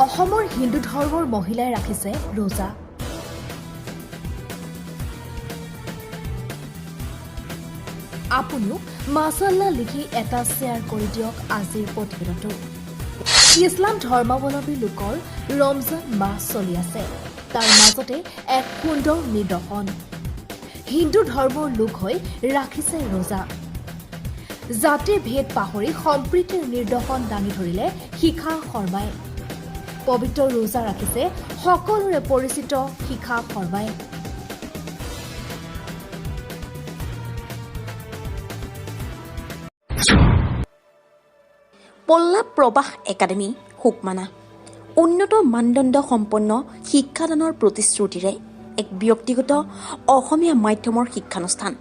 অসমৰ হিন্দু ধৰ্মৰ মহিলাই ৰাখিছে ৰোজা। আপুনিও মাছাল্লা লিখি এটা শ্বেয়াৰ কৰি দিয়ক আজিৰ প্ৰতিবেদনটো। ইছলাম ধৰ্মাৱলম্বী লোকৰ ৰমজান মাহ চলি আছে, তাৰ মাজতে এক সুন্দৰ নিদৰ্শন। হিন্দু ধৰ্মৰ লোক হৈ ৰাখিছে ৰোজা। জাতিৰ ভেদ পাহৰি সম্প্ৰীতিৰ নিদৰ্শন দাঙি ধৰিলে শিখা শৰ্মাই। পবিত্ৰ ৰোজা ৰাখিছে সকলোৰে পৰিচিত শিখা শৰ্মাই। পল্লা প্ৰবাহ একাডেমী হুকমানা উন্নত মানদণ্ড সম্পন্ন শিক্ষাদানৰ প্ৰতিশ্ৰুতিৰে এক ব্যক্তিগত অসমীয়া মাধ্যমৰ শিক্ষানুষ্ঠান।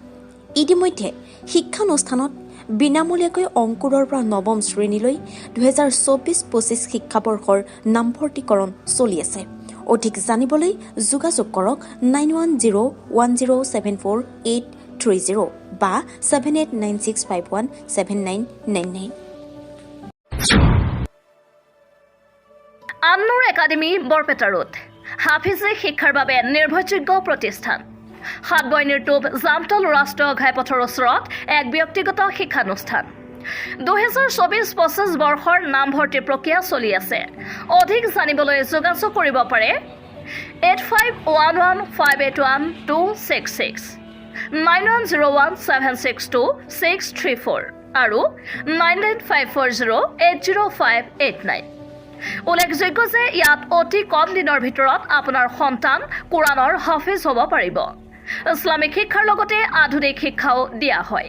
ইতিমধ্যে শিক্ষানুষ্ঠানত বিনামূলীয়াকৈ অংকুৰৰ পৰা নৱম শ্ৰেণীলৈ 2024-25 শিক্ষাবৰ্ষৰ নামভৰ্তিকৰণ চলি আছে। অধিক জানিবলৈ যোগাযোগ কৰক 9101074830 বা 7896517999। আন্নুৰ একাডেমী বৰপেটা ৰোড হাফিজি শিক্ষাৰ বাবে নিৰ্ভৰযোগ্য প্ৰতিষ্ঠান। সাতবইনীৰ টোপ জামতল ৰাষ্ট্ৰীয় ঘাইপথৰ ওচৰত এক ব্যক্তিগত শিক্ষানুষ্ঠান। 2024-25 বৰ্ষৰ নামভৰ্তি প্ৰক্ৰিয়া চলি আছে। অধিক জানিবলৈ যোগাযোগ কৰিব পাৰে 8511581266, 9101762634 আৰু 9954080589। উল্লেখযোগ্য যে ইয়াত অতি কম দিনৰ ভিতৰত আপোনাৰ সন্তান কোৰাণৰ হাফিজ হ'ব পাৰিব। ইছলামিক শিক্ষাৰ লগতে আধুনিক শিক্ষাও দিয়া হয়।